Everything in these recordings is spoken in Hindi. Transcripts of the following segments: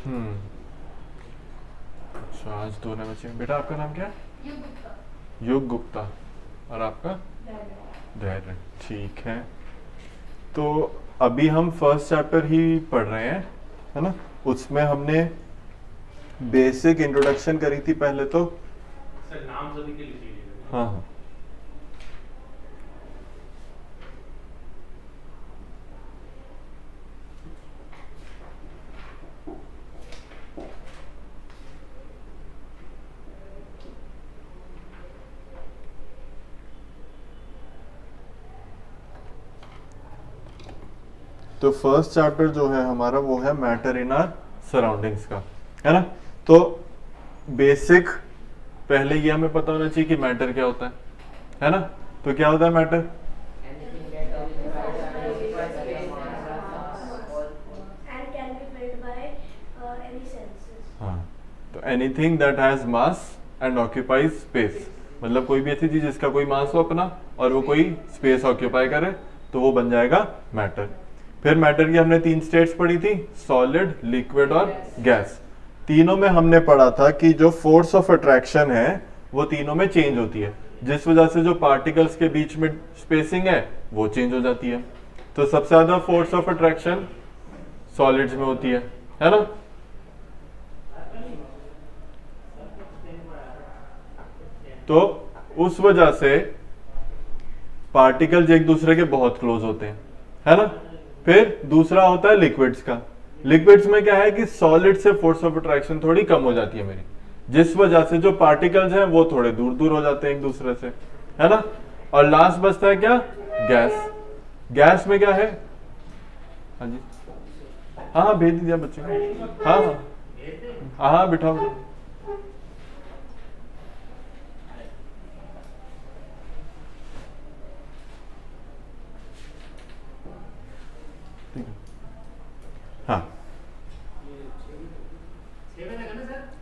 हम्म। अच्छा, आज दो नए बच्चे। बेटा आपका नाम क्या है? युग गुप्ता। युग गुप्ता। और आपका? धैर्य। धैर्य। ठीक है। तो अभी हम फर्स्ट चैप्टर ही पढ़ रहे हैं, है ना? उसमें हमने बेसिक इंट्रोडक्शन करी थी पहले तो। सर नाम सभी के लिख लीजिएगा। हाँ हाँ। तो फर्स्ट चैप्टर जो है हमारा वो है मैटर इन आर सराउंडिंग्स का, है ना? तो बेसिक पहले ये हमें पता होना चाहिए कि मैटर क्या होता है ना? तो क्या होता है matter? And can be felt by any senses. हाँ, तो anything that has mass and occupies space, मतलब कोई भी ऐसी चीज जिसका कोई मास हो अपना और वो कोई स्पेस ऑक्यूपाई करे, तो वो बन जाएगा मैटर। फिर मैटर की हमने तीन स्टेट्स पढ़ी थी, सॉलिड, लिक्विड और गैस। तीनों में हमने पढ़ा था कि जो फोर्स ऑफ अट्रैक्शन है वो तीनों में चेंज होती है, जिस वजह से जो पार्टिकल्स के बीच में स्पेसिंग है वो चेंज हो जाती है। तो सबसे ज्यादा फोर्स ऑफ अट्रैक्शन सॉलिड्स में होती है ना? तो उस वजह से पार्टिकल्स एक दूसरे के बहुत क्लोज होते हैं, है ना? फिर दूसरा होता है लिक्विड्स का। लिक्विड्स में क्या है कि सॉलिड से फोर्स ऑफ अट्रैक्शन थोड़ी कम हो जाती है मेरी, जिस वजह से जो पार्टिकल्स हैं वो थोड़े दूर दूर हो जाते हैं एक दूसरे से, है ना? और लास्ट बचता है क्या? गैस। गैस में क्या है? हाँ जी, हाँ हाँ भेज दिया बच्चे को। हाँ हाँ हाँ हाँ बिठाओ। हाँ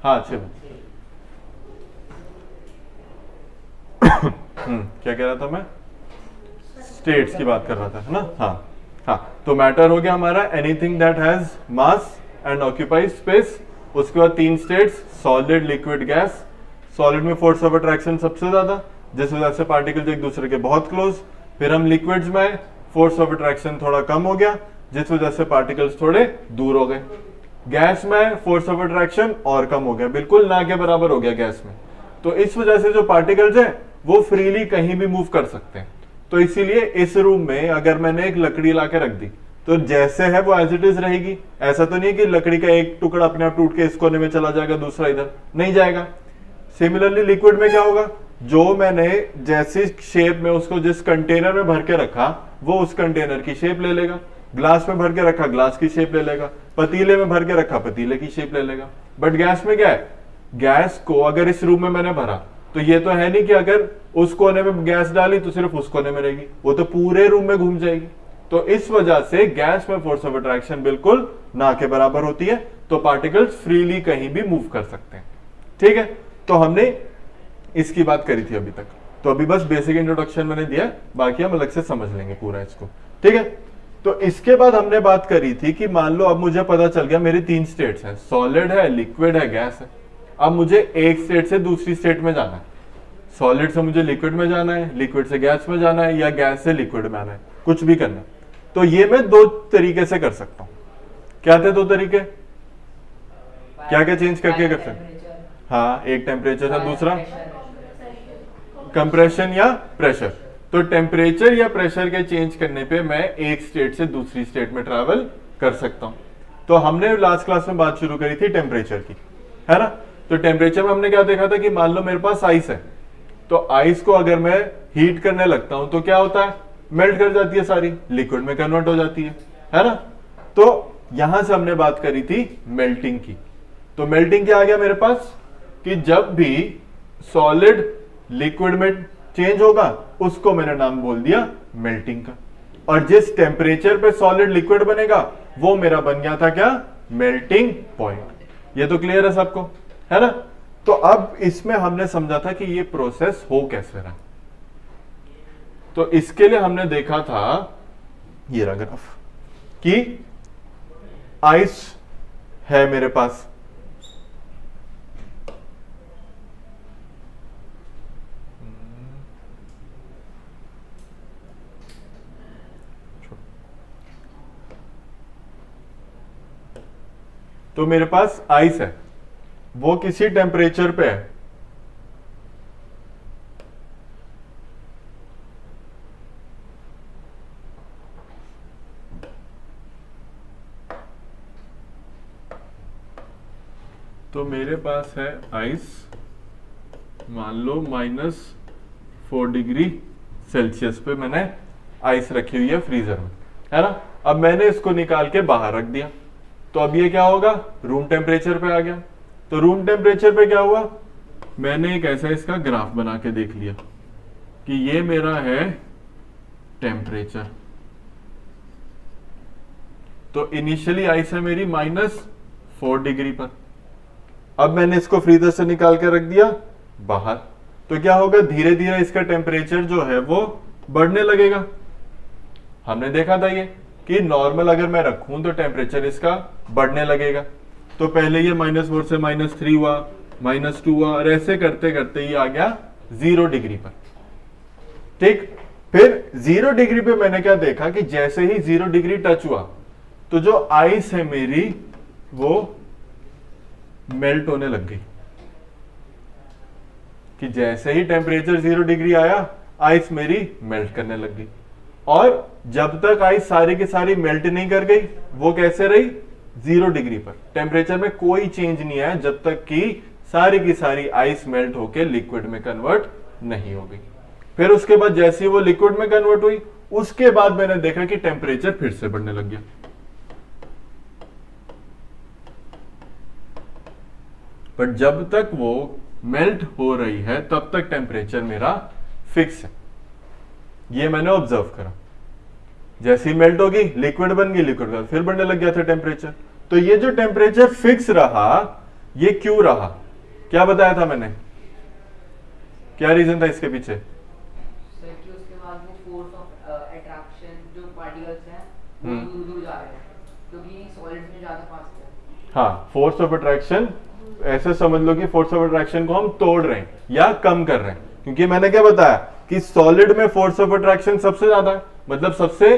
हाँ 6 बजे। क्या कह रहा था मैं? स्टेट्स की बात कर रहा था, है ना? हाँ हाँ। तो मैटर हो गया हमारा anything that has mass and occupies space. उसके बाद तीन states, solid, liquid, gas. Solid में फोर्स ऑफ अट्रैक्शन सबसे ज्यादा, जिस वजह से पार्टिकल्स एक दूसरे के बहुत क्लोज। फिर हम लिक्विड्स में फोर्स ऑफ अट्रैक्शन थोड़ा कम हो गया, जिस वजह से पार्टिकल्स थोड़े दूर हो गए। गैस में फोर्स ऑफ अट्रैक्शन और कम हो गया, बिल्कुल ना के बराबर हो गया गैस में। तो इस वजह से जो पार्टिकल्स हैं वो फ्रीली कहीं भी मूव कर सकते हैं। तो इसीलिए इस रूम में अगर मैंने एक लकड़ी लाके रख दी तो जैसे है वो एज इट इज रहेगी। ऐसा तो नहीं है कि लकड़ी का एक टुकड़ा अपने आप टूट के इस कोने में चला जाएगा, दूसरा इधर नहीं जाएगा। सिमिलरली लिक्विड में क्या होगा, जो मैंने जैसी शेप में उसको जिस कंटेनर में भर के रखा वो उस कंटेनर की शेप ले लेगा। ग्लास में भर के रखा ग्लास की शेप ले लेगा, पतीले में भर के रखा पतीले की शेप ले लेगा। बट गैस में क्या है, गैस को अगर इस रूम में मैंने भरा तो ये तो है नहीं कि अगर उस कोने में गैस डाली तो सिर्फ उस कोने में रहेगी, वो तो पूरे रूम में घूम जाएगी। तो इस वजह से गैस में फोर्स ऑफ अट्रैक्शन बिल्कुल ना के बराबर होती है, तो पार्टिकल्स फ्रीली कहीं भी मूव कर सकते हैं। ठीक है, तो हमने इसकी बात करी थी अभी तक। तो अभी बस बेसिक इंट्रोडक्शन मैंने दिया, बाकी हम अलग से समझ लेंगे पूरा इसको। ठीक है, तो इसके बाद हमने बात करी थी कि मान लो अब मुझे पता चल गया मेरी तीन स्टेट्स हैं, सॉलिड है, लिक्विड है, गैस है। अब मुझे एक स्टेट से दूसरी स्टेट में जाना है। सॉलिड से मुझे लिक्विड में जाना है, लिक्विड से गैस में जाना है, या गैस से लिक्विड में आना है, कुछ भी करना है। तो ये मैं दो तरीके से कर सकता हूं। क्या थे दो तरीके? क्या क्या चेंज करके कर सकते? हाँ, एक टेम्परेचर है, दूसरा कंप्रेशन या प्रेशर। तो टेम्परेचर या प्रेशर के चेंज करने पे मैं एक स्टेट से दूसरी स्टेट में ट्रैवल कर सकता हूं। तो हमने लास्ट क्लास में बात शुरू करी थी टेम्परेचर की, है ना? तो टेम्परेचर में हमने क्या देखा था कि मान लो मेरे पास आइस है, तो आइस को अगर मैं हीट करने लगता हूं तो क्या होता है, मेल्ट कर जाती है, सारी लिक्विड में कन्वर्ट हो जाती है ना? तो यहां से हमने बात करी थी मेल्टिंग की। तो मेल्टिंग क्या आ गया मेरे पास कि जब भी सॉलिड लिक्विड में चेंज होगा उसको मैंने नाम बोल दिया मेल्टिंग का। और जिस टेम्परेचर पे सॉलिड लिक्विड बनेगा वो मेरा बन गया था क्या, मेल्टिंग पॉइंट। ये तो क्लियर है सबको, है ना? तो अब इसमें हमने समझा था कि ये प्रोसेस हो कैसे रहा। तो इसके लिए हमने देखा था ये रहा ग्राफ कि आइस है मेरे पास। तो मेरे पास आइस है, वो किसी टेम्परेचर पे है, तो मेरे पास है आइस, मान लो -4 डिग्री सेल्सियस पे मैंने आइस रखी हुई है फ्रीजर में, है ना। अब मैंने इसको निकाल के बाहर रख दिया, तो अब ये क्या होगा, रूम टेम्परेचर पे आ गया। तो रूम टेम्परेचर पे क्या हुआ, मैंने एक ऐसा इसका ग्राफ बना के देख लिया कि ये मेरा है टेम्परेचर। तो इनिशियली आइस है मेरी -4 डिग्री पर, अब मैंने इसको फ्रीजर से निकाल के रख दिया बाहर, तो क्या होगा, धीरे धीरे इसका टेम्परेचर जो है वो बढ़ने लगेगा। हमने देखा था ये कि नॉर्मल अगर मैं रखूं तो टेम्परेचर इसका बढ़ने लगेगा। तो पहले ये -4 से -3 हुआ, -2 हुआ, और ऐसे करते करते ये आ गया 0 डिग्री पर। ठीक, फिर 0 डिग्री पे मैंने क्या देखा कि जैसे ही 0 डिग्री टच हुआ तो जो आइस है मेरी वो मेल्ट होने लग गई, कि जैसे ही टेम्परेचर 0 डिग्री आया आइस मेरी मेल्ट करने लग गई। और जब तक आइस सारी की सारी मेल्ट नहीं कर गई वो कैसे रही, 0 डिग्री पर। टेम्परेचर में कोई चेंज नहीं आया जब तक कि सारी की सारी आइस मेल्ट होकर लिक्विड में कन्वर्ट नहीं हो गई। फिर उसके बाद जैसे ही वो लिक्विड में कन्वर्ट हुई उसके बाद मैंने देखा कि टेम्परेचर फिर से बढ़ने लग गया। बट जब तक वो मेल्ट हो रही है तब तक टेम्परेचर मेरा फिक्स है, ये मैंने ऑब्जर्व करा। जैसे ही मेल्ट होगी लिक्विड बन गई, लिक्विड का फिर बढ़ने लग गया था टेम्परेचर। तो ये जो टेम्परेचर फिक्स रहा ये क्यों रहा, क्या बताया था मैंने, क्या रीजन था इसके पीछे। सर कि उसके बाद वो फोर्स ऑफ अट्रैक्शन जो पार्टिकल्स हैं वो दूर दूर जा रहे हैं क्योंकि सॉलिड्स में ज्यादा पास है। हाँ, फोर्स ऑफ अट्रैक्शन, ऐसे समझ लो कि फोर्स ऑफ अट्रैक्शन को हम तोड़ रहे हैं या कम कर रहे हैं। क्योंकि मैंने क्या बताया कि सॉलिड में फोर्स ऑफ अट्रैक्शन सबसे ज्यादा है, मतलब सबसे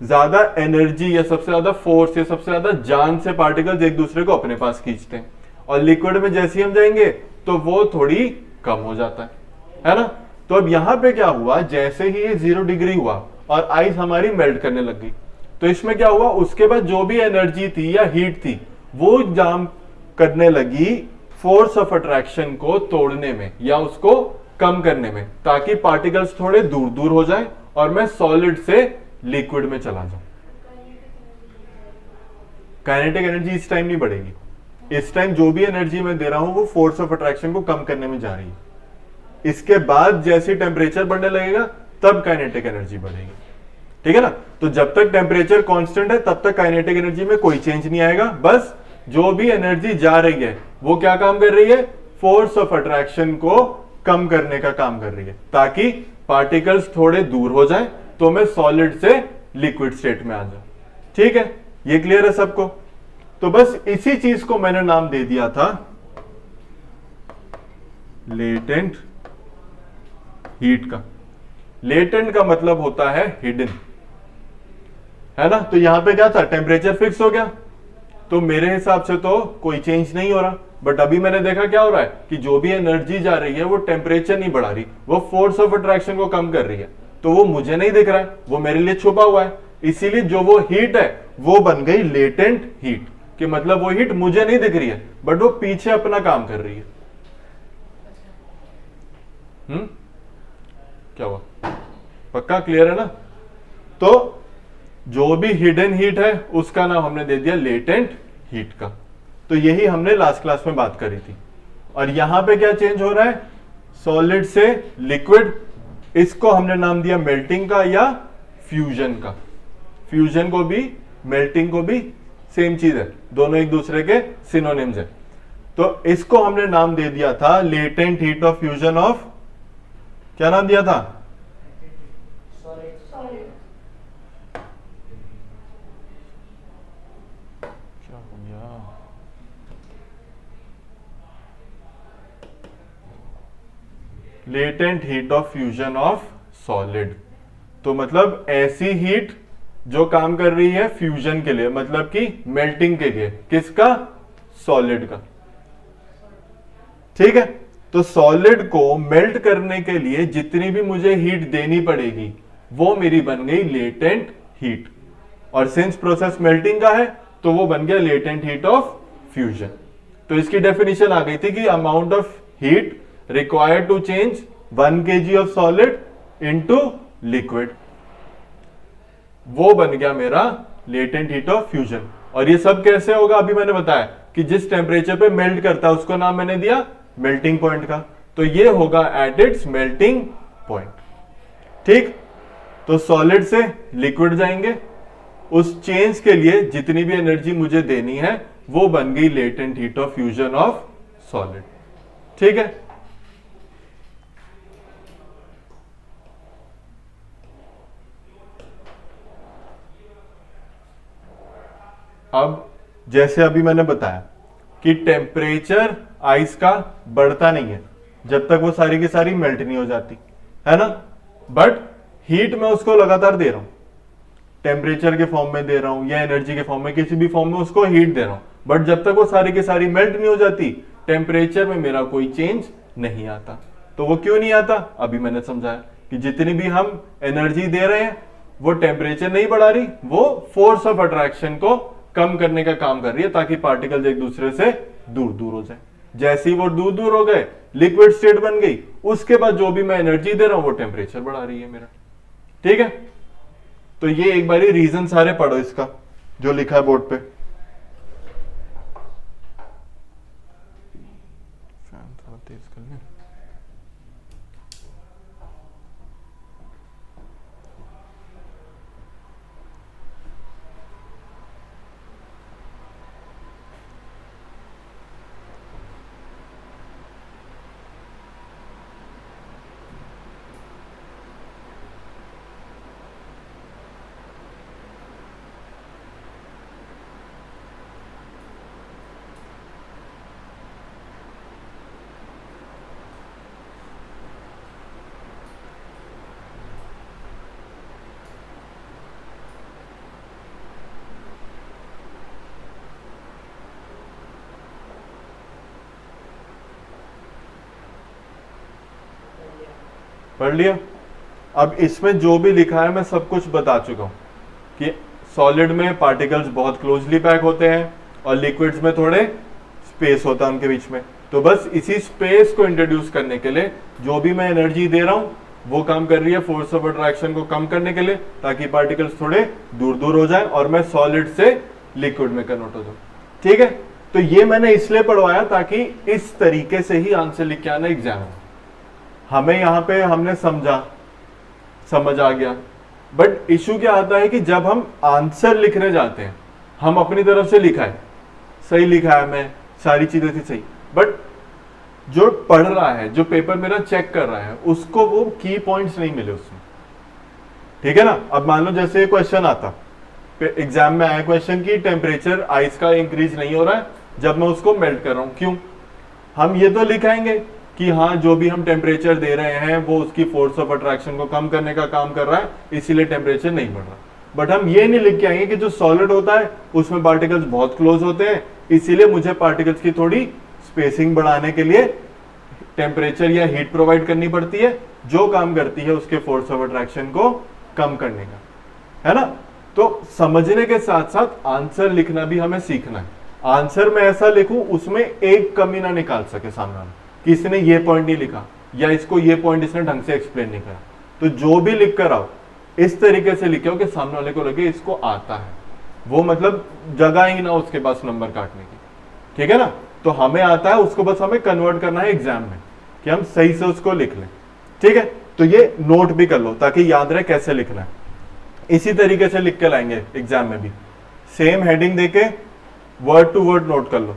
ज्यादा एनर्जी या सबसे ज्यादा फोर्स या सबसे ज्यादा जान से पार्टिकल्स एक दूसरे को अपने पास खींचते हैं। और लिक्विड में जैसे ही हम जाएंगे तो वो थोड़ी कम हो जाता है ना। तो अब यहां पे क्या हुआ, जैसे ही ये 0 डिग्री हुआ और आइस हमारी मेल्ट करने लग गई, तो इसमें क्या हुआ, उसके बाद जो भी एनर्जी थी या हीट थी वो जाम करने लगी फोर्स ऑफ अट्रैक्शन को तोड़ने में या उसको कम करने में, ताकि पार्टिकल्स थोड़े दूर दूर हो जाएं और मैं सॉलिड से लिक्विड में चला जाऊं। काइनेटिक एनर्जी इस टाइम नहीं बढ़ेगी, इस टाइम जो भी एनर्जी मैं दे रहा हूं वो फोर्स ऑफ अट्रैक्शन को कम करने में जा रही है। इसके बाद जैसे टेम्परेचर बढ़ने लगेगा तब काइनेटिक एनर्जी बढ़ेगी, ठीक है ना। तो जब तक टेम्परेचर कांस्टेंट है तब तक काइनेटिक एनर्जी में कोई चेंज नहीं आएगा, बस जो भी एनर्जी जा रही है वो क्या काम कर रही है, फोर्स ऑफ अट्रैक्शन को कम करने का काम कर रही है, ताकि पार्टिकल्स थोड़े दूर हो जाएं तो मैं सॉलिड से लिक्विड स्टेट में आ जाऊं। ठीक है, ये क्लियर है सबको। तो बस इसी चीज को मैंने नाम दे दिया था लेटेंट हीट का। लेटेंट का मतलब होता है हिडन, है ना। तो यहां पे क्या था, टेम्परेचर फिक्स हो गया तो मेरे हिसाब से तो कोई चेंज नहीं हो रहा। बट अभी मैंने देखा क्या हो रहा है कि जो भी एनर्जी जा रही है वो टेम्परेचर नहीं बढ़ा रही, वो फोर्स ऑफ अट्रैक्शन को कम कर रही है। तो वो मुझे नहीं दिख रहा है, वो मेरे लिए छुपा हुआ है। इसीलिए जो वो हीट है वो बन गई लेटेंट हीट, कि मतलब वो हीट मुझे नहीं दिख रही है बट वो पीछे अपना काम कर रही है। क्या हुआ, पक्का क्लियर है ना। तो जो भी हिडन हीट है उसका नाम हमने दे दिया लेटेंट हीट का। तो यही हमने लास्ट क्लास में बात करी थी। और यहां पे क्या चेंज हो रहा है, सॉलिड से लिक्विड, इसको हमने नाम दिया मेल्टिंग का या फ्यूजन का। फ्यूजन को भी मेल्टिंग को भी सेम चीज है, दोनों एक दूसरे के सिनोनिम्स है। तो इसको हमने नाम दे दिया था latent heat of fusion of, क्या नाम दिया था, क्या हो गया, latent heat of fusion of solid. तो मतलब ऐसी हीट जो काम कर रही है फ्यूजन के लिए, मतलब कि मेल्टिंग के लिए, किसका? सॉलिड का। ठीक है, तो सॉलिड को मेल्ट करने के लिए जितनी भी मुझे हीट देनी पड़ेगी वो मेरी बन गई लेटेंट हीट, और सिंस प्रोसेस मेल्टिंग का है तो वो बन गया लेटेंट हीट ऑफ फ्यूजन। तो इसकी डेफिनेशन आ गई थी कि amount of heat required to change 1 kg of solid into liquid, वो बन गया मेरा लेटेंट हीट ऑफ फ्यूजन। और ये सब कैसे होगा? अभी मैंने बताया कि जिस टेम्परेचर पे मेल्ट करता है उसको नाम मैंने दिया मेल्टिंग पॉइंट का, तो ये होगा एट इट्स मेल्टिंग पॉइंट। ठीक, तो सॉलिड से लिक्विड जाएंगे, उस चेंज के लिए जितनी भी एनर्जी मुझे देनी है वो बन गई latent heat of fusion of solid. ठीक है, अब जैसे अभी मैंने बताया कि टेम्परेचर आइस का बढ़ता नहीं है जब तक वो सारी की सारी मेल्ट नहीं हो जाती, है ना। बट हीट मैं उसको लगातार दे रहा हूं, टेम्परेचर के फॉर्म में दे रहा हूं या एनर्जी के फॉर्म में, किसी भी फॉर्म में उसको हीट दे रहा हूं, बट जब तक वो सारी की सारी मेल्ट नहीं हो जाती टेम्परेचर में मेरा कोई चेंज नहीं आता। तो वो क्यों नहीं आता? अभी मैंने समझाया कि जितनी भी हम एनर्जी दे रहे हैं वो टेम्परेचर नहीं बढ़ा रही, वो फोर्स ऑफ अट्रैक्शन को कम करने का काम कर रही है ताकि पार्टिकल्स एक दूसरे से दूर दूर हो जाए। जैसे ही वो दूर दूर हो गए लिक्विड स्टेट बन गई, उसके बाद जो भी मैं एनर्जी दे रहा हूं वो टेम्परेचर बढ़ा रही है मेरा। ठीक है, तो ये एक बारी रीजन सारे पढ़ो इसका जो लिखा है बोर्ड पे। फैन थोड़ा तेज कर लें। पढ़ लिया? अब इसमें जो भी लिखा है मैं सब कुछ बता चुका हूं कि सॉलिड में पार्टिकल्स बहुत क्लोजली पैक होते हैं और लिक्विड्स में थोड़े स्पेस होता है उनके बीच में। तो बस इसी स्पेस को इंट्रोड्यूस करने के लिए जो भी मैं एनर्जी दे रहा हूं वो काम कर रही है फोर्स ऑफ अट्रैक्शन को कम करने के लिए, ताकि पार्टिकल्स थोड़े दूर दूर हो जाए और मैं सॉलिड से लिक्विड में कन्वर्ट हो जाऊं। ठीक है, तो ये मैंने इसलिए पढ़वाया ताकि इस तरीके से ही आंसर लिख के आना एग्जाम में। हमें यहां पे हमने समझ आ गया, बट इशू क्या आता है कि जब हम आंसर लिखने जाते हैं, हम अपनी तरफ से लिखा है, सही लिखा है, मैं सारी चीजें थी सही, बट जो पढ़ रहा है, जो पेपर मेरा चेक कर रहा है, उसको वो की पॉइंट्स नहीं मिले उसमें। ठीक है ना। अब मान लो जैसे क्वेश्चन आता एग्जाम में आया क्वेश्चन की टेम्परेचर आइस का इंक्रीज नहीं हो रहा है जब मैं उसको मेल्ट कर रहा हूं, क्यों? हम ये तो लिखाएंगे कि हाँ जो भी हम टेम्परेचर दे रहे हैं वो उसकी फोर्स ऑफ अट्रैक्शन को कम करने का काम कर रहा है, इसीलिए टेम्परेचर नहीं बढ़ रहा। बट हम ये नहीं लिख के आएंगे कि जो सॉलिड होता है उसमें पार्टिकल्स बहुत क्लोज होते हैं, इसीलिए मुझे पार्टिकल्स की थोड़ी स्पेसिंग बढ़ाने के लिए टेम्परेचर या हीट प्रोवाइड करनी पड़ती है, जो काम करती है उसके फोर्स ऑफ अट्रैक्शन को कम करने का, है ना। तो समझने के साथ साथ आंसर लिखना भी हमें सीखना है। आंसर में ऐसा लिखूं उसमें एक कमी ना निकाल सके सामने वाला कि इसने ये पॉइंट नहीं लिखा या इसको ये पॉइंट इसने ढंग से एक्सप्लेन नहीं करा। तो जो भी लिख कर आओ इस तरीके से लिखे हो कि सामने वाले को लगे इसको आता है, वो मतलब जगह ही ना उसके पास नंबर काटने की। ठीक है ना। तो हमें आता है, उसको बस हमें कन्वर्ट करना है एग्जाम में कि हम सही से उसको लिख लें। ठीक है, तो ये नोट भी कर लो ताकि याद रहे कैसे लिखना है। इसी तरीके से लिख के लाएंगे एग्जाम में भी, सेम हेडिंग देके वर्ड टू वर्ड नोट कर लो।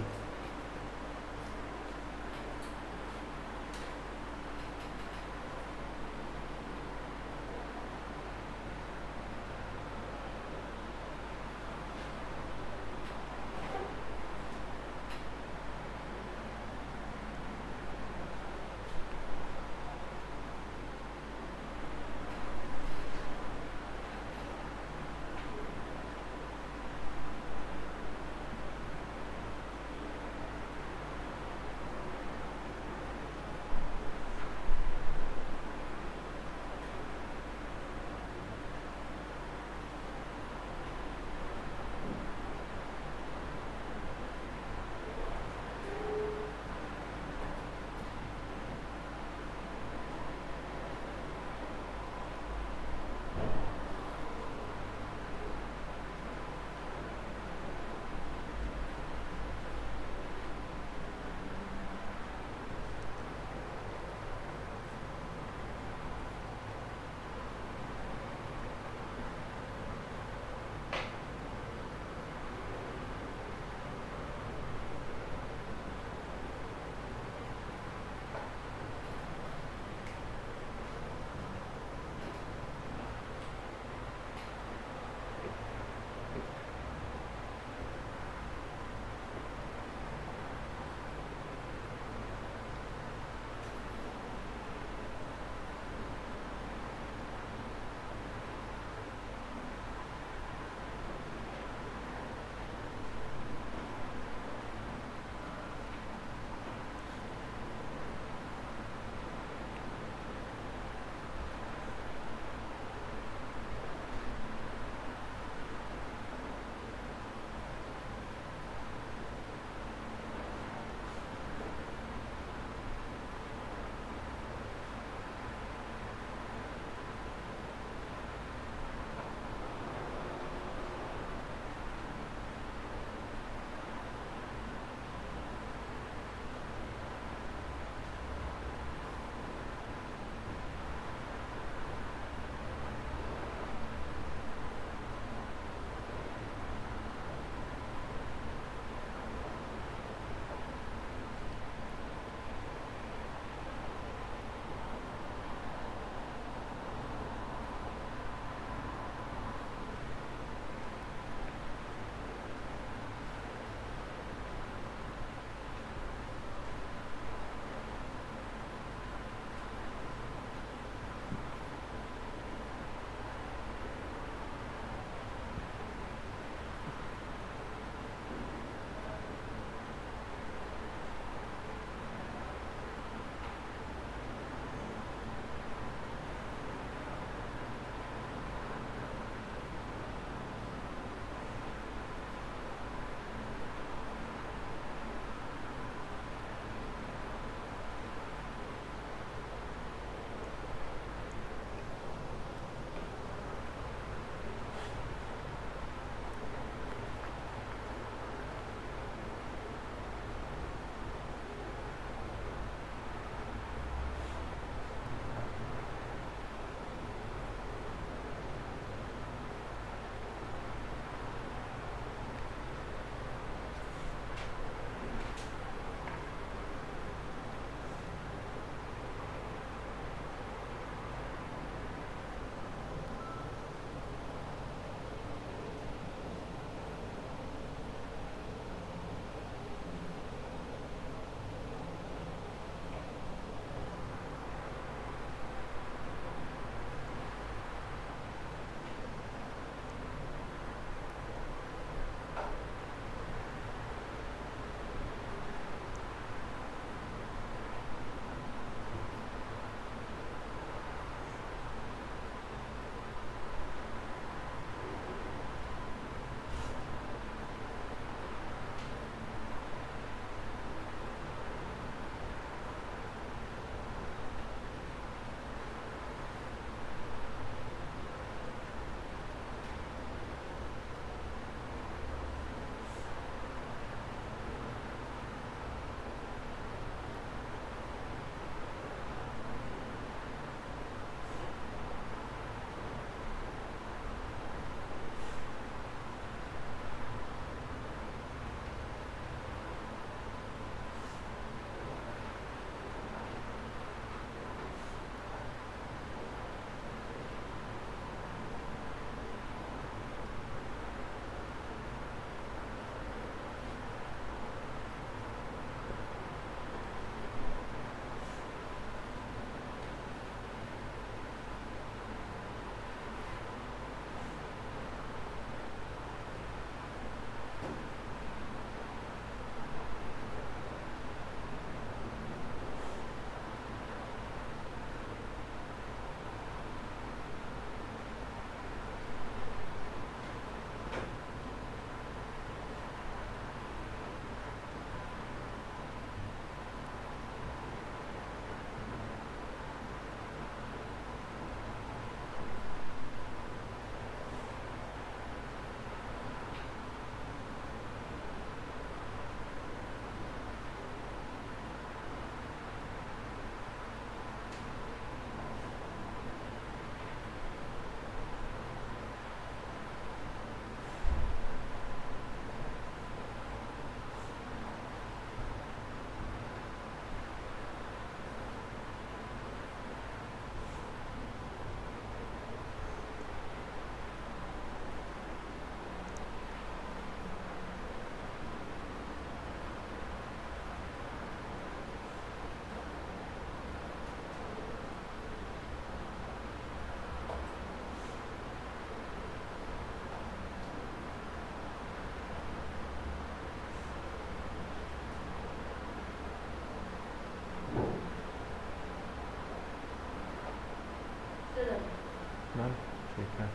ठीक है।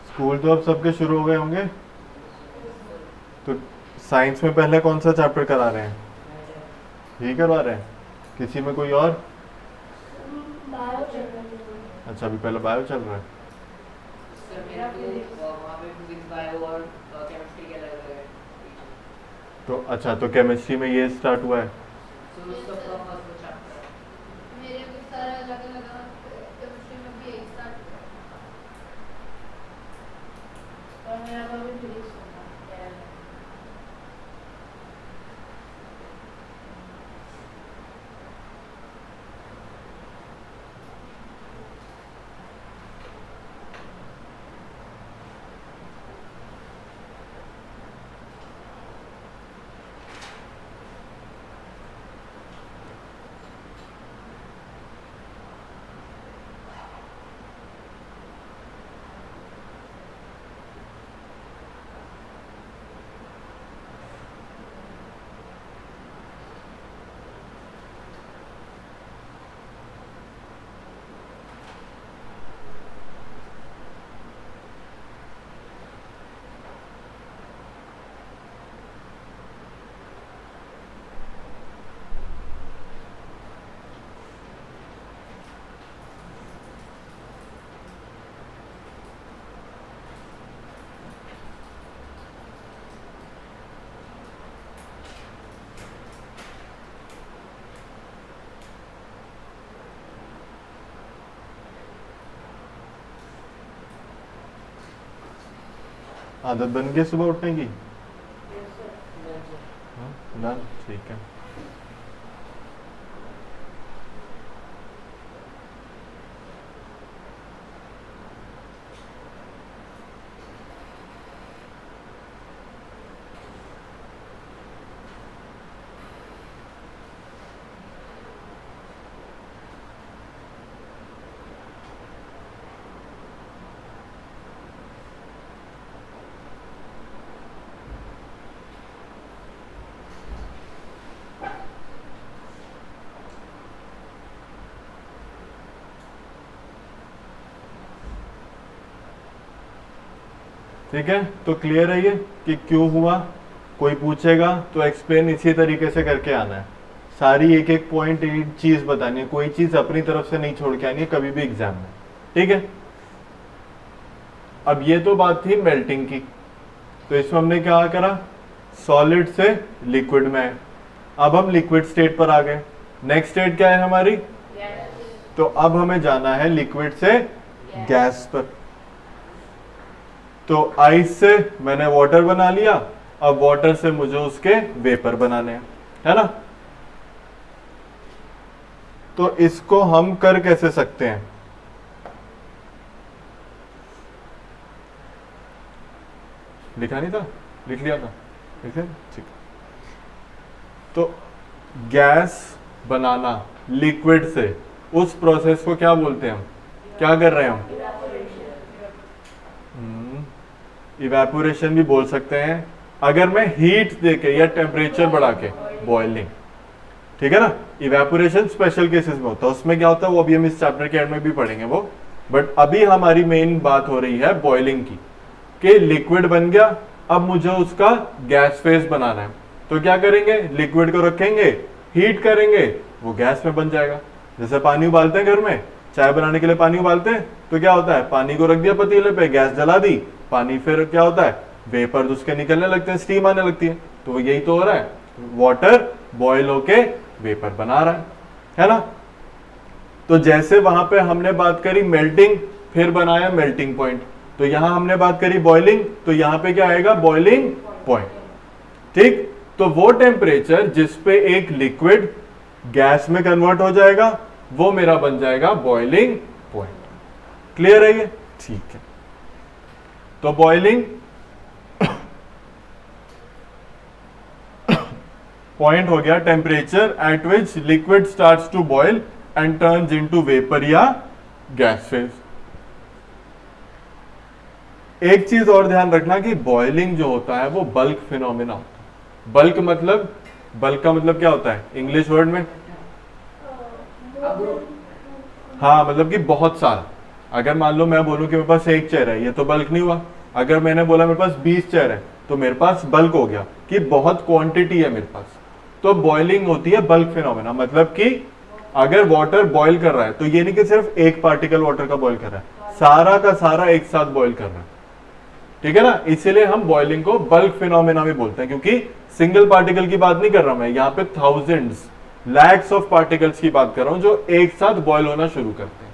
स्कूल तो अब सबके शुरू हो गए होंगे, तो साइंस में पहले कौन सा चैप्टर करा रहे हैं? यही करवा रहे हैं? किसी में कोई और? बायो चल रहा है। अच्छा, अभी पहले बायो चल रहा है। सर मेरा तो वहाँ पे फिजिक्स बायो और केमिस्ट्री के अलग अलग है। तो अच्छा, तो केमिस्ट्री में ये स्टार्ट हुआ है। सो उसका फर्स्ट चैप्टर मेरे भी सारे अलग अलग केमिस्ट्री में भी एक स्टार्ट और मेरा तो अभी फिजिक्स होगा है। आदत बन गई सुबह उठने की? डन, ठीक है। ठीक है, तो क्लियर है ये कि क्यों हुआ? कोई पूछेगा तो एक्सप्लेन इसी तरीके से करके आना है। सारी एक एक पॉइंट एक चीज बतानी है, कोई चीज अपनी तरफ से नहीं छोड़ के आनी है कभी भी एग्जाम में। ठीक है, अब ये तो बात थी मेल्टिंग की, तो इसमें हमने क्या करा? सॉलिड से लिक्विड में है। अब हम लिक्विड स्टेट पर आ गए। नेक्स्ट स्टेट क्या है हमारी? तो अब हमें जाना है लिक्विड से गैस पर। तो आइस से मैंने वाटर बना लिया, अब वाटर से मुझे उसके वेपर बनाने हैं, है ना? तो इसको हम कर कैसे सकते हैं? लिखा नहीं था? लिख लिया था? लिख लिया? ठीक। तो गैस बनाना लिक्विड से, उस प्रोसेस को क्या बोलते हैं हम? क्या कर रहे हैं हम? इवेपोरेशन भी बोल सकते हैं, अगर मैं हीट देके या टेम्परेचर बढ़ा के, बॉइलिंग। ठीक है ना? इवेपोरेशन स्पेशल केसेस में होता है, उसमें क्या होता है वो अभी हम इस चैप्टर के एंड में भी पढ़ेंगे वो। बट अभी हमारी मेन बात हो रही है बॉइलिंग की, कि लिक्विड बन गया, अब मुझे उसका गैस फेज बनाना है। तो क्या करेंगे? लिक्विड को रखेंगे, हीट करेंगे, वो गैस में बन जाएगा। जैसे पानी उबालते हैं घर में, चाय बनाने के लिए पानी उबालते हैं, तो क्या होता है? पानी को रख दिया पतीले पे, गैस जला दी, पानी फिर क्या होता है? वेपर उसके निकलने लगते हैं, स्टीम आने लगती है। तो यही तो हो रहा है, वाटर बॉयल होके वेपर बना रहा है ना? तो जैसे वहां पे हमने बात करी मेल्टिंग, फिर बनाया मेल्टिंग पॉइंट। तो यहां हमने बात करी बॉइलिंग, तो यहां पे क्या आएगा? Boiling point. ठीक, तो वो टेम्परेचर जिस पे एक लिक्विड गैस में कन्वर्ट हो जाएगा, वो मेरा बन जाएगा बॉइलिंग पॉइंट। क्लियर है ये? ठीक है, तो बॉइलिंग पॉइंट हो गया temperature at which liquid starts to boil and turns into vapour या गैस फेज। एक चीज और ध्यान रखना कि बॉइलिंग जो होता है वो बल्क फिनोमिना होता है। बल्क का मतलब क्या होता है इंग्लिश वर्ड में? हाँ मतलब कि बहुत सारा। अगर मान लो मैं बोलूं कि मेरे पास एक चेयर है, ये तो बल्क नहीं हुआ। अगर मैंने बोला मेरे पास 20 चेयर है तो मेरे पास बल्क हो गया कि बहुत क्वांटिटी है मेरे पास। तो बॉइलिंग होती है बल्क फिनोमेना, मतलब कि अगर वाटर बॉईल कर रहा है तो ये नहीं कि सिर्फ एक पार्टिकल वाटर का बॉईल कर रहा है, सारा का सारा एक साथ बॉईल कर रहा है, ठीक है ना। इसीलिए हम बॉइलिंग को बल्क फिनोमेना भी बोलते हैं, क्योंकि सिंगल पार्टिकल की बात नहीं कर रहा मैं यहाँ पे, थाउजेंड्स लैक्स ऑफ पार्टिकल्स की बात कर रहा हूं जो एक साथ बॉईल होना शुरू करते हैं,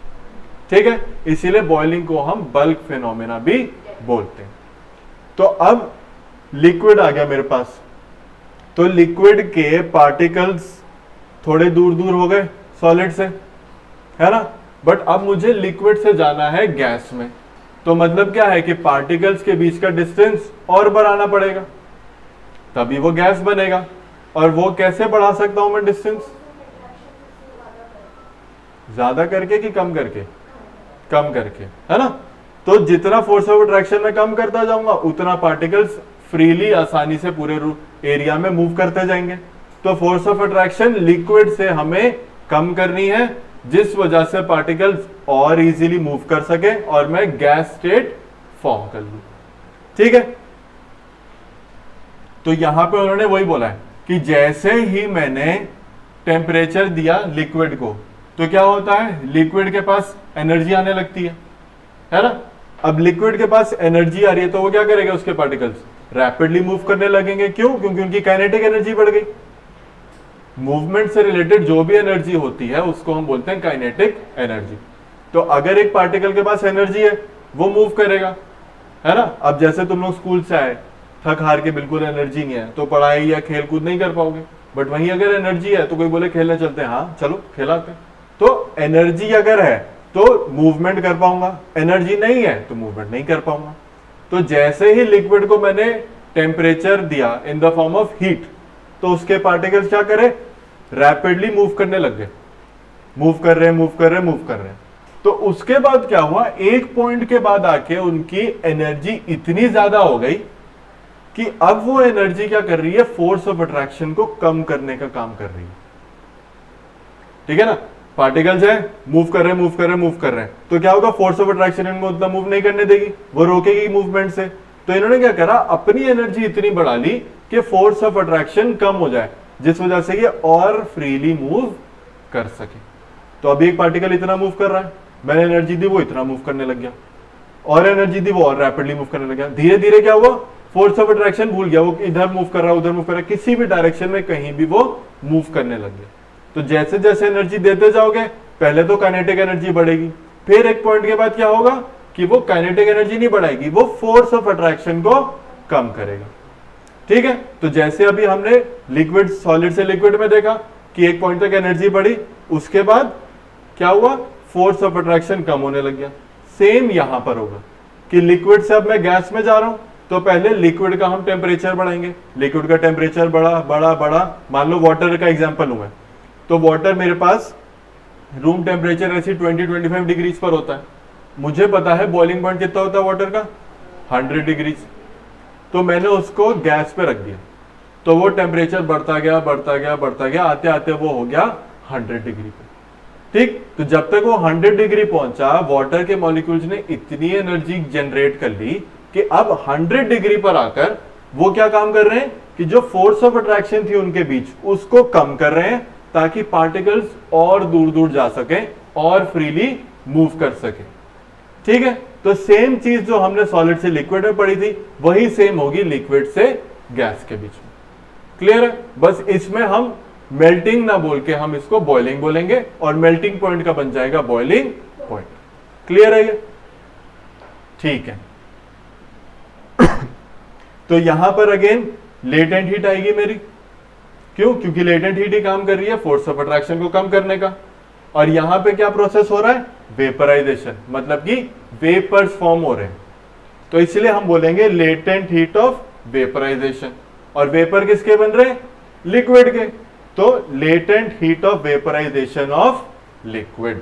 ठीक है। इसीलिए बॉइलिंग को हम बल्क फिनोमेना भी बोलते हैं। तो अब लिक्विड आ गया मेरे पास, तो लिक्विड के पार्टिकल्स थोड़े दूर दूर हो गए सॉलिड से, है ना। बट अब मुझे लिक्विड से जाना है गैस में, तो मतलब क्या है कि पार्टिकल्स के बीच का डिस्टेंस और बढ़ाना पड़ेगा, तभी वो गैस बनेगा। और वो कैसे बढ़ा सकता हूं मैं डिस्टेंस? ज्यादा करके कि कम करके? कम करके, है ना। तो जितना फोर्स ऑफ अट्रैक्शन में कम करता जाऊंगा उतना पार्टिकल्स फ्रीली आसानी से पूरे एरिया में मूव करते जाएंगे। तो फोर्स ऑफ अट्रैक्शन लिक्विड से हमें कम करनी है, जिस वजह से पार्टिकल्स और इजीली मूव कर सके और मैं गैस स्टेट फॉर्म कर लूं, ठीक है। तो यहां पे उन्होंने वही बोला है कि जैसे ही मैंने टेम्परेचर दिया लिक्विड को तो क्या होता है, लिक्विड के पास एनर्जी आने लगती है ना। अब लिक्विड के पास एनर्जी आ रही है तो वो क्या करेगा, उसके पार्टिकल्स रैपिडली मूव करने लगेंगे। क्यों? क्योंकि उनकी काइनेटिक एनर्जी बढ़ गई। मूवमेंट से रिलेटेड जो भी एनर्जी होती है उसको हम बोलते हैं काइनेटिक एनर्जी। तो अगर एक पार्टिकल के पास एनर्जी है वो मूव करेगा, है ना। अब जैसे तुम लोग स्कूल से आए, थक हार के बिल्कुल एनर्जी नहीं है तो पढ़ाई या खेल कूद नहीं कर पाओगे। बट वहीं अगर एनर्जी है तो कोई बोले खेलने चलते हैं, हाँ चलो खेलाते हैं। तो एनर्जी अगर है तो मूवमेंट कर पाऊंगा, एनर्जी नहीं है तो मूवमेंट नहीं कर पाऊंगा। तो जैसे ही लिक्विड को मैंने टेम्परेचर दिया in the form of heat, तो उसके पार्टिकल्स क्या करे, रैपिडली मूव करने लग गए, मूव कर रहे हैं। तो उसके बाद क्या हुआ, एक पॉइंट के बाद आके उनकी एनर्जी इतनी ज्यादा हो गई कि अब वो एनर्जी क्या कर रही है, फोर्स ऑफ अट्रैक्शन को कम करने का काम कर रही है, ठीक है ना। पार्टिकल्स है, मूव कर रहे हैं, तो क्या होगा, फोर्स ऑफ अट्रैक्शन इनको उतना मूव नहीं करने देगी, वो रोकेगी मूवमेंट से। तो इन्होंने क्या करा, अपनी एनर्जी इतनी बढ़ा ली कि फोर्स ऑफ अट्रैक्शन कम हो जाए, जिस वजह से ये और फ्रीली मूव कर सके। तो अभी एक पार्टिकल इतना मूव कर रहा है, मैंने एनर्जी दी वो इतना मूव करने लग गया, और एनर्जी दी वो और रैपिडली मूव करने लग गया। धीरे धीरे क्या हुआ, फोर्स ऑफ अट्रैक्शन भूल गया, वो इधर मूव कर रहा है उधर मूव कर रहा है, किसी भी डायरेक्शन में कहीं भी वो मूव करने लग गया। तो जैसे जैसे एनर्जी देते जाओगे, पहले तो काइनेटिक एनर्जी बढ़ेगी, फिर एक पॉइंट के बाद क्या होगा कि वो काइनेटिक एनर्जी नहीं बढ़ाएगी, वो फोर्स ऑफ अट्रैक्शन को कम करेगा, ठीक है। तो जैसे अभी हमने लिक्विड सॉलिड से लिक्विड में देखा कि एक पॉइंट तक एनर्जी बढ़ी, उसके बाद क्या हुआ, फोर्स ऑफ अट्रैक्शन कम होने लग गया। सेम यहां पर होगा कि लिक्विड से अब मैं गैस में जा रहा हूं, तो पहले लिक्विड का हम टेम्परेचर बढ़ाएंगे, लिक्विड का टेम्परेचर बढ़ा, मान लो वाटर का एग्जांपल हुआ, तो वाटर मेरे पास रूम टेम्परेचर ऐसी 20-25 डिग्रीज पर होता है। मुझे पता है बॉइलिंग पॉइंट कितना होता है वाटर का, 100 डिग्रीज। तो मैंने उसको गैस पे रख दिया, तो वो टेम्परेचर बढ़ता गया, आते आते वो हो गया 100 डिग्री पे, ठीक। तो जब तक वो 100 डिग्री पहुंचा, वाटर के मॉलिक्यूल्स ने इतनी एनर्जी जनरेट कर ली कि अब 100 डिग्री पर आकर वो क्या काम कर रहे हैं कि जो फोर्स ऑफ अट्रैक्शन थी उनके बीच उसको कम कर रहे हैं, ताकि पार्टिकल्स और दूर दूर जा सके और फ्रीली मूव कर सके, ठीक है। तो सेम चीज जो हमने सॉलिड से लिक्विड में पढ़ी थी वही सेम होगी लिक्विड से गैस के बीच में। क्लियर है? बस इसमें हम मेल्टिंग ना बोल के हम इसको बॉइलिंग बोलेंगे, और मेल्टिंग पॉइंट का बन जाएगा बॉइलिंग पॉइंट। क्लियर है ये? ठीक है। तो यहां पर अगेन लेटेंट हीट आएगी मेरी, क्यों? क्योंकि लेटेंट हीट ही काम कर रही है फोर्स ऑफ अट्रैक्शन को कम करने का। और यहां पे क्या प्रोसेस हो रहा है, वेपराइजेशन, मतलब कि वेपर्स फॉर्म हो रहे हैं, तो इसलिए हम बोलेंगे लेटेंट हीट ऑफ वेपराइजेशन। और वेपर किसके बन रहे हैं, लिक्विड के, तो latent heat of vaporisation of liquid.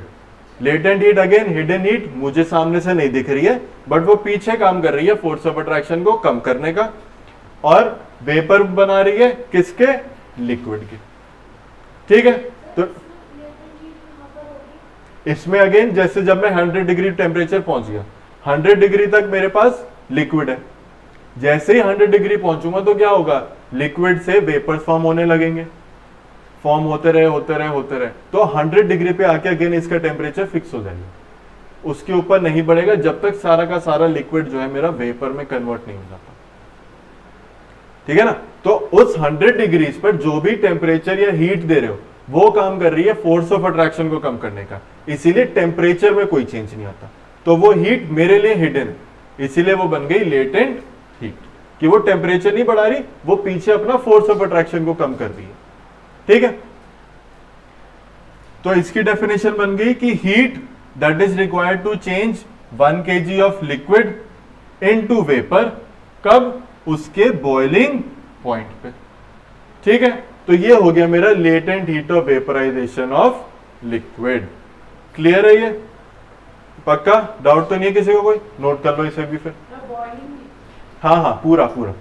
Latent heat again hidden heat मुझे सामने से नहीं दिख रही है, बट वो पीछे काम कर रही है फोर्स ऑफ अट्रैक्शन को कम करने का, और वेपर बना रही है किसके, लिक्विड के, ठीक है। तो इसमें अगेन जैसे जब मैं 100 डिग्री टेम्परेचर पहुंच गया, 100 डिग्री तक मेरे पास लिक्विड है, जैसे ही 100 डिग्री पहुंचूंगा तो क्या होगा, लिक्विड से वेपर्स फॉर्म होने लगेंगे, फॉर्म होते रहे होते रहे होते रहे, तो 100 डिग्री पे आके अगेन इसका टेम्परेचर फिक्स हो जाएगा, उसके ऊपर नहीं बढ़ेगा जब तक सारा का सारा लिक्विड जो है मेरा वेपर में कन्वर्ट नहीं हो जाता। ठीक है ना। तो उस 100 डिग्रीज पर जो भी टेम्परेचर या हीट दे रहे हो वो काम कर रही है फोर्स ऑफ अट्रैक्शन को कम करने का, इसीलिए टेम्परेचर में कोई चेंज नहीं आता, तो वो हीट मेरे लिए हिडन है, इसीलिए वो बन गई लेटेंट हीट, कि वो टेम्परेचर नहीं बढ़ा रही, वो पीछे अपना फोर्स ऑफ अट्रैक्शन को कम कर रही है। ठीक है, तो इसकी डेफिनेशन बन गई कि heat that is required to change 1 kg of liquid into vapour, कब, उसके बॉइलिंग पॉइंट पे। ठीक है, तो ये हो गया मेरा latent heat of vaporisation of liquid. Clear है ये, पक्का, डाउट तो नहीं है किसी को, कोई नोट कर लो इसे भी फिर। हाँ हाँ पूरा पूरा।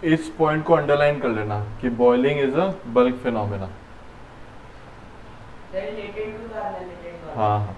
इस पॉइंट को अंडरलाइन कर लेना कि boiling is a bulk phenomena. हाँ हाँ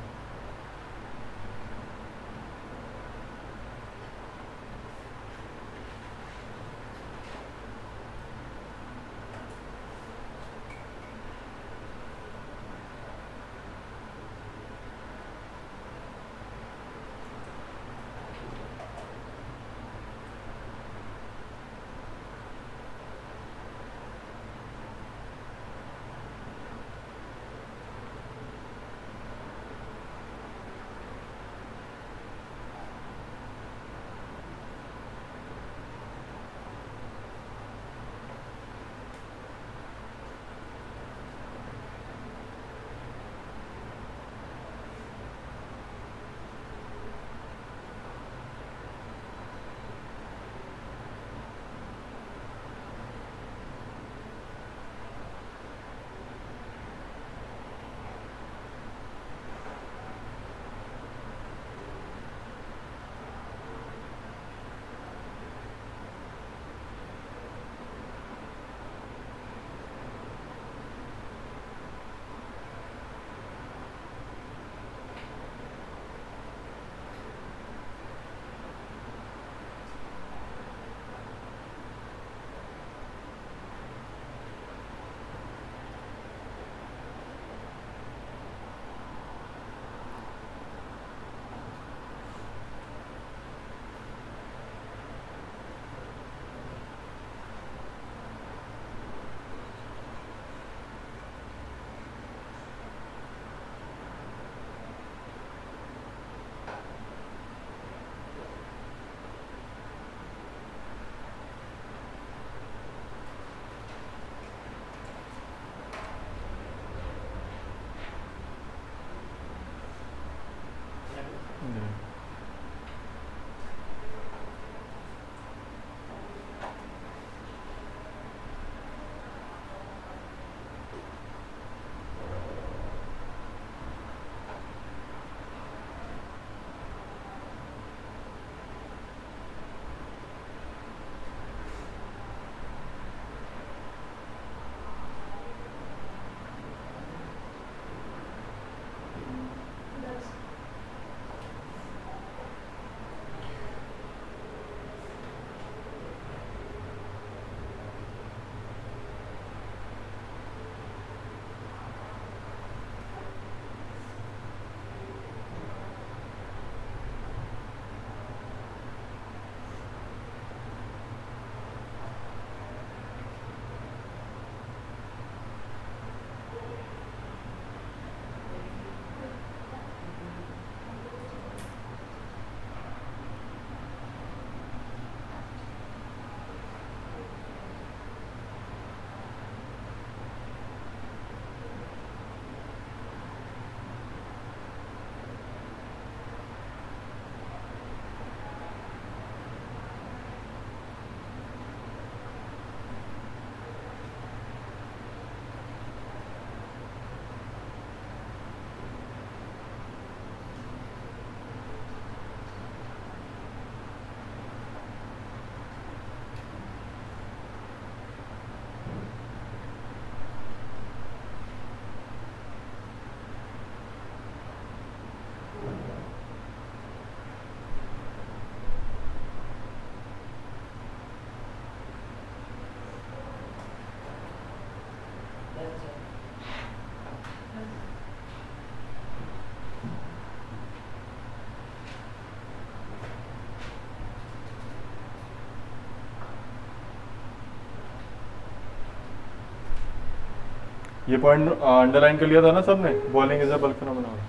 ये पॉइंट अंडरलाइन कर लिया था ना सबने, boiling is a bulk phenomenon.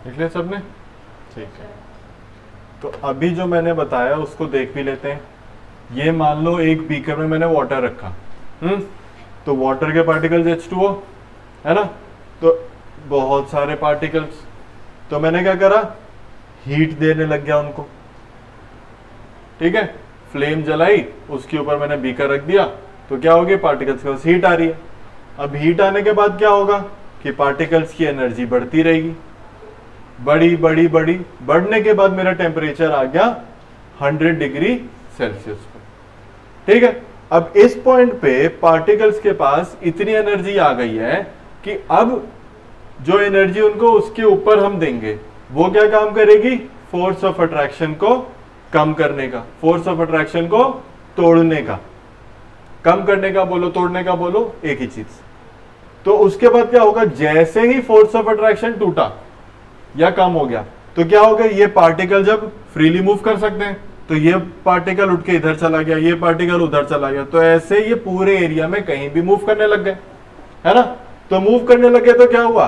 लिख लिया सबने? ठीक है, तो अभी जो मैंने बताया उसको देख भी लेते हैं। ये मान लो एक बीकर में मैंने वाटर रखा, तो वाटर के पार्टिकल्स H2O है ना, तो बहुत सारे पार्टिकल्स, तो मैंने क्या करा, हीट देने लग गया उनको। ठीक है, फ्लेम जलाई, उसके ऊपर मैंने बीकर रख दिया, तो क्या हो गया, पार्टिकल्स के पास हीट आ रही है। अब हीट आने के बाद क्या होगा कि पार्टिकल्स की एनर्जी बढ़ती रहेगी, बड़ी बड़ी बड़ी, बढ़ने के बाद मेरा टेम्परेचर आ गया 100 डिग्री सेल्सियस पर। ठीक है, अब इस पॉइंट पे पार्टिकल्स के पास इतनी एनर्जी आ गई है कि अब जो एनर्जी उनको उसके ऊपर हम देंगे वो क्या काम करेगी, फोर्स ऑफ अट्रैक्शन को कम करने का, फोर्स ऑफ अट्रैक्शन को तोड़ने का, कम करने का बोलो तोड़ने का बोलो एक ही चीज। तो उसके बाद क्या होगा, जैसे ही फोर्स ऑफ अट्रैक्शन टूटा या कम हो गया तो क्या हो गया, ये पार्टिकल जब फ्रीली मूव कर सकते हैं तो ये पार्टिकल उठ के इधर चला गया, ये पार्टिकल उधर चला गया, तो ऐसे ये पूरे एरिया में कहीं भी मूव करने लग गए, है ना। तो मूव करने लगे तो क्या हुआ,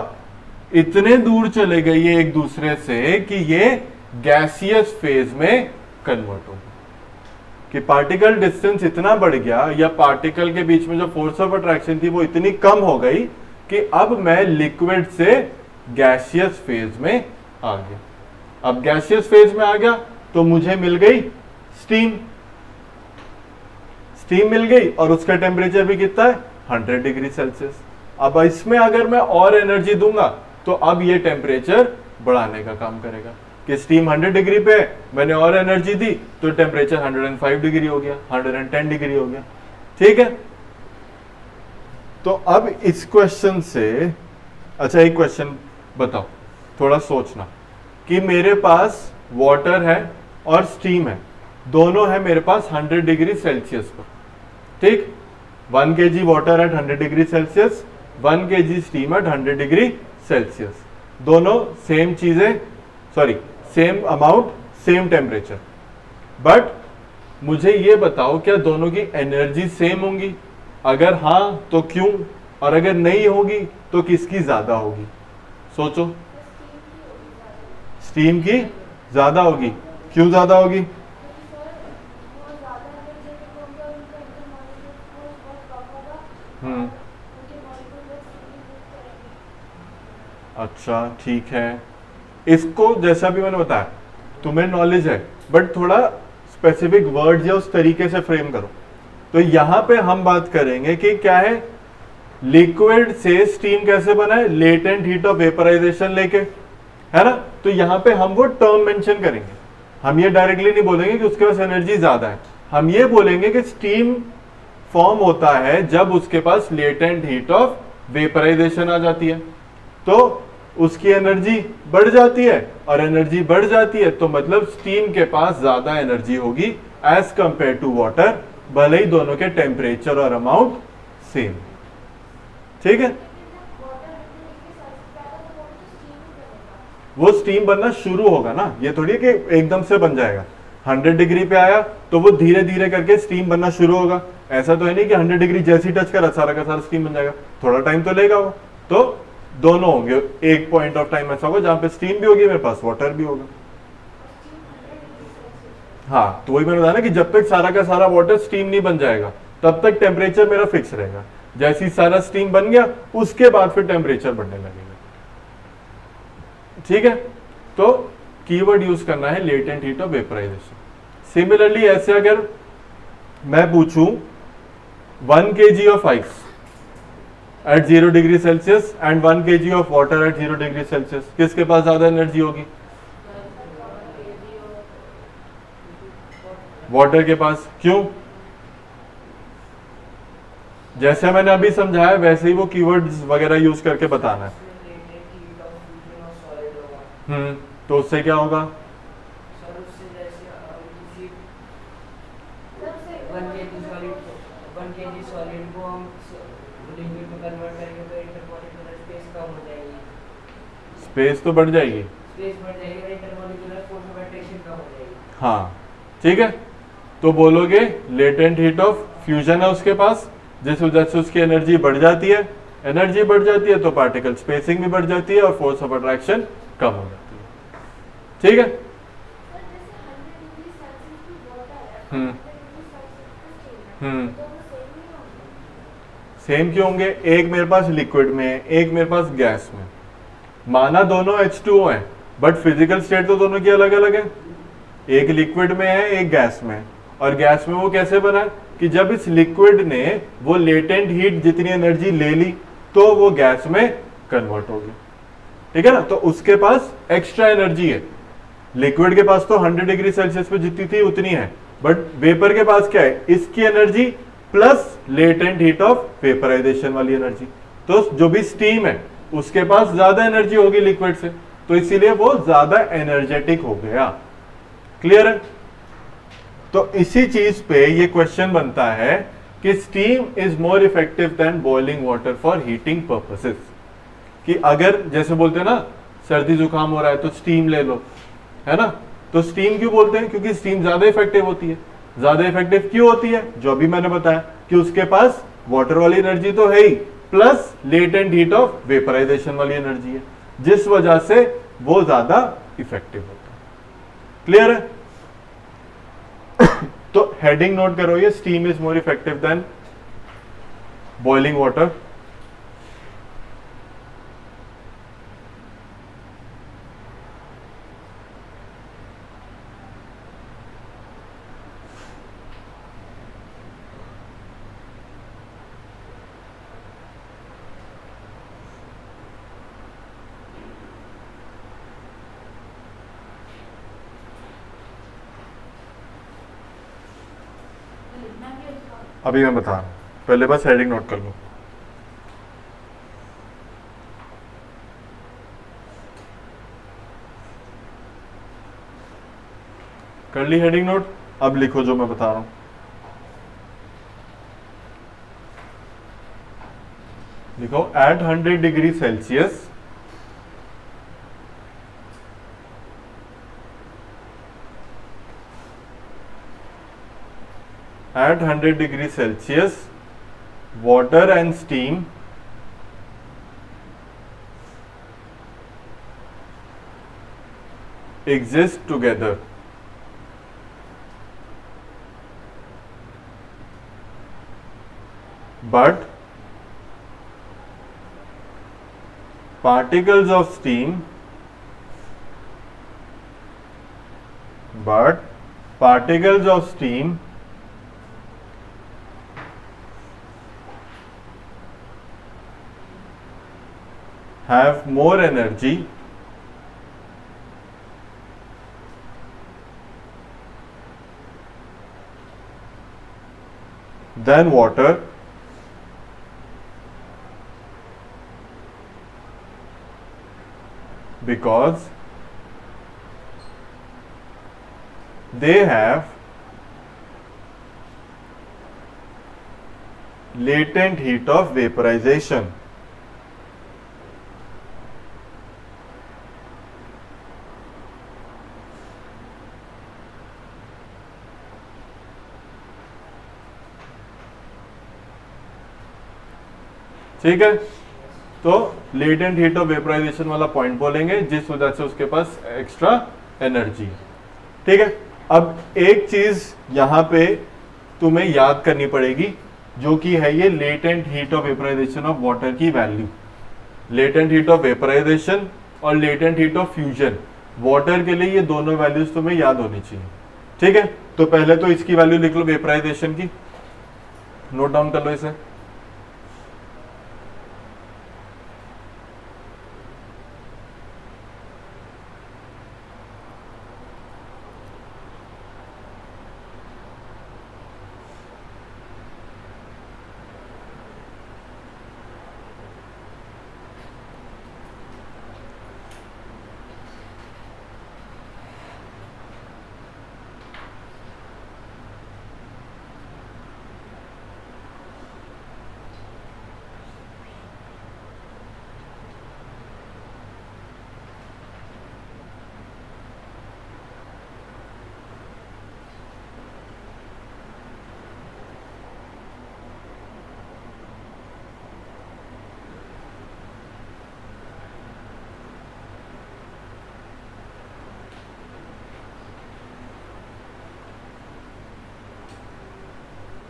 इतने दूर चले गए ये एक दूसरे से कि ये गैसियस फेज में कन्वर्ट हो गया, कि पार्टिकल डिस्टेंस इतना बढ़ गया या पार्टिकल के बीच में जो फोर्स ऑफ अट्रैक्शन थी वो इतनी कम हो गई कि अब मैं लिक्विड से गैसियस फेज में आ गया। अब गैसियस फेज में आ गया तो मुझे मिल गई स्टीम, स्टीम मिल गई और उसका टेम्परेचर भी कितना है 100 डिग्री सेल्सियस। अब इसमें अगर मैं और एनर्जी दूंगा तो अब ये टेम्परेचर बढ़ाने का काम करेगा कि स्टीम 100 डिग्री पे है, मैंने और एनर्जी दी तो टेम्परेचर 105 डिग्री हो गया, 110 डिग्री हो गया। ठीक है, तो अब इस क्वेश्चन से अच्छा एक क्वेश्चन बताओ, थोड़ा सोचना कि मेरे पास वाटर है और स्टीम है, दोनों है मेरे पास 100 डिग्री सेल्सियस पर। ठीक, 1 kg water at 100 degree Celsius, 1 kg steam eight 100 degree Celsius, दोनों सेम चीजें, sorry same amount same temperature. But मुझे ये बताओ क्या दोनों की एनर्जी सेम होंगी? अगर हाँ तो क्यों, और अगर नहीं होगी तो किसकी ज्यादा होगी? सोचो। स्टीम की ज्यादा होगी। क्यों ज्यादा होगी? अच्छा ठीक है, इसको जैसा भी मैंने बताया तुम्हें नॉलेज है, बट थोड़ा स्पेसिफिक वर्ड्स या उस तरीके से फ्रेम करो। तो यहां पे हम बात करेंगे कि क्या है, लिक्विड से स्टीम कैसे बना है, लेटेंट हीट ऑफ वेपराइजेशन लेके, है ना। तो यहां पे हम वो टर्म मेंशन करेंगे, हम ये डायरेक्टली नहीं बोलेंगे कि उसके पास एनर्जी ज्यादा है, हम ये बोलेंगे कि स्टीम फॉर्म होता है जब उसके पास लेटेंट हीट ऑफ वेपराइजेशन आ जाती है, तो उसकी एनर्जी बढ़ जाती है, और एनर्जी बढ़ जाती है तो मतलब स्टीम के पास ज्यादा एनर्जी होगी एज कंपेयर टू वाटर, भले ही दोनों के टेम्परेचर और अमाउंट सेम। ठीक है, वो स्टीम बनना शुरू होगा ना, ये थोड़ी है कि एकदम से बन जाएगा। 100 डिग्री पे आया तो वो धीरे धीरे करके स्टीम बनना शुरू होगा, ऐसा तो है नहीं कि 100 डिग्री जैसे ही टच करा सारा का सारा स्टीम बन जाएगा, थोड़ा टाइम तो लेगा वो। तो दोनों होंगे, एक पॉइंट ऑफ टाइम ऐसा होगा जहां पे स्टीम भी होगी, मेरे पास वाटर भी होगा। हाँ, तो वही मैंने बताया ना कि जब तक सारा का सारा वाटर स्टीम नहीं बन जाएगा तब तक टेम्परेचर मेरा फिक्स रहेगा, जैसे ही सारा स्टीम बन गया उसके बाद फिर टेम्परेचर बढ़ने लगेगा। ठीक है, तो कीवर्ड यूज करना है latent heat of vaporisation. Similarly ऐसे अगर मैं पूछूं 1 kg of ice at 0 degree Celsius and 1 kg of water at 0 degree Celsius, किसके पास ज्यादा एनर्जी होगी? वाटर के पास। क्यों? जैसे मैंने अभी समझाया वैसे ही वो कीवर्ड्स वगैरह यूज करके बताना है। तो उससे क्या होगा? स्पेस तो बढ़ जाएगी, हाँ ठीक है। तो बोलोगे लेटेंट हीट ऑफ फ्यूजन है उसके पास, जिस वजह से उसकी एनर्जी बढ़ जाती है, एनर्जी बढ़ जाती है तो पार्टिकल स्पेसिंग भी बढ़ जाती है और फोर्स ऑफ अट्रैक्शन कम हो जाती है। ठीक है, सेम क्यों होंगे? एक मेरे पास लिक्विड में है, एक मेरे पास गैस में। माना दोनों H2O है, बट फिजिकल स्टेट तो दोनों की अलग अलग है, एक लिक्विड में है एक गैस में। और गैस में वो कैसे बना कि जब इस लिक्विड ने वो लेटेंट हीट जितनी एनर्जी ले ली तो वो गैस में कन्वर्ट हो गई। ठीक है ना, तो उसके पास एक्स्ट्रा एनर्जी है। लिक्विड के पास तो 100 डिग्री सेल्सियस पे जितनी थी उतनी है, बट वेपर के पास क्या है? इसकी energy plus latent heat of vaporisation वाली एनर्जी। तो जो भी स्टीम है उसके पास ज्यादा एनर्जी होगी लिक्विड से, तो इसीलिए वो ज्यादा एनर्जेटिक हो गया। क्लियर है? तो इसी चीज पे ये क्वेश्चन बनता है कि steam is more effective than boiling water for heating purposes. कि अगर जैसे बोलते हैं ना सर्दी जुकाम हो रहा है तो स्टीम ले लो, है ना, तो स्टीम क्यों बोलते हैं? क्योंकि स्टीम ज्यादा इफेक्टिव होती है। ज्यादा इफेक्टिव क्यों होती है? जो अभी मैंने बताया कि उसके पास वाटर वाली एनर्जी तो है ही, plus latent heat of vaporisation वाली एनर्जी है, जिस वजह से वो ज्यादा इफेक्टिव होता है। क्लियर है? तो हेडिंग नोट करो, ये steam is more effective than boiling water. अभी मैं बता रहा हूँ, पहले बस हेडिंग नोट कर लो। कर ली हेडिंग नोट? अब लिखो जो मैं बता रहा हूं। लिखो at 100 degree Celsius at 100 degrees Celsius, water and steam exist together. But particles of steam have more energy than water because they have latent heat of vaporization. ठीक है, तो लेटेंट हीट ऑफ वेपराइजेशन वाला पॉइंट बोलेंगे जिस वजह से उसके पास एक्स्ट्रा एनर्जी है। ठीक है, अब एक चीज यहां पे तुम्हें याद करनी पड़ेगी जो कि है ये latent heat of vaporisation of water की value. Latent heat of vaporisation और latent heat of fusion, water के लिए ये दोनों वैल्यूज तुम्हें याद होनी चाहिए। ठीक है, तो पहले तो इसकी वैल्यू लिख लो वेपराइजेशन की, नोट डाउन कर लो इसे।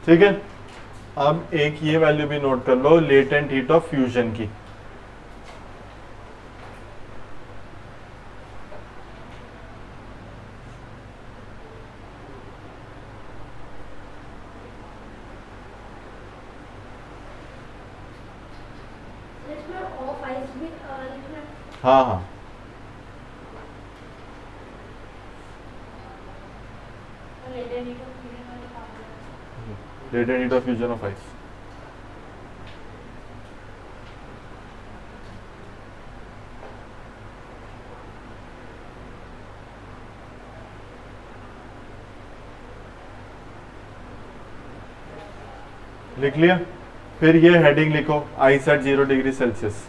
ठीक है, अब एक ये वैल्यू भी नोट कर लो लेटेंट हीट ऑफ फ्यूजन की। इसमें ऑफ आइस भी लिखना। हाँ हाँ, लेटेंट हीट ऑफ फ्यूजन वाले काम latent heat of fusion of ice. लिख लिया? फिर ये हेडिंग लिखो आइस एट 0 डिग्री सेल्सियस।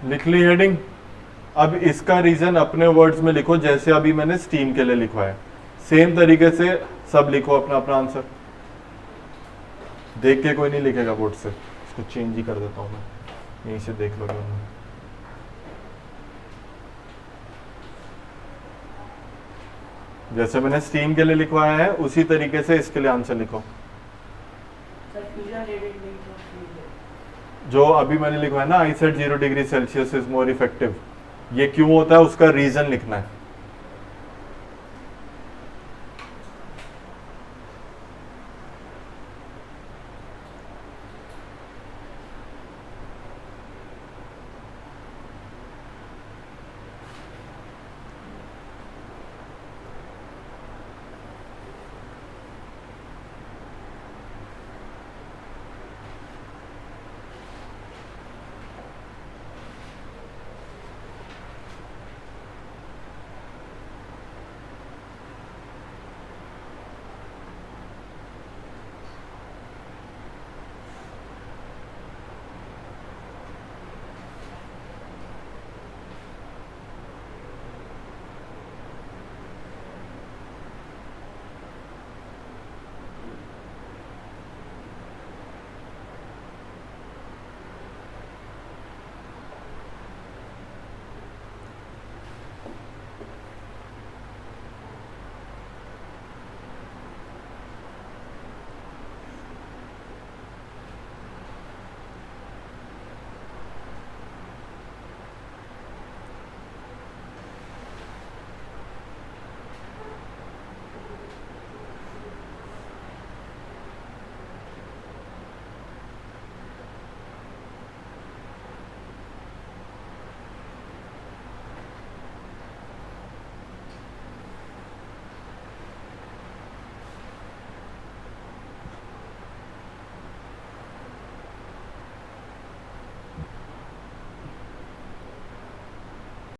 लिख ली हेडिंग। अब इसका रीजन अपने वर्ड्स में लिखो, जैसे अभी मैंने स्टीम के लिए लिखवाया, सेम तरीके से सब लिखो अपना अपना आंसर। देख के कोई नहीं लिखेगा बोर्ड से, इसको चेंज ही कर देता हूं मैं, यहीं से देख लोगे उन्हें। जैसे मैंने स्टीम के लिए लिखवाया है उसी तरीके से इसके लिए आंसर लिखो। सर फ्यूजन रेट इंडेक्स जो अभी मैंने लिखवाया ना, I said 0 degree Celsius is more effective, ये क्यों होता है उसका रीजन लिखना है।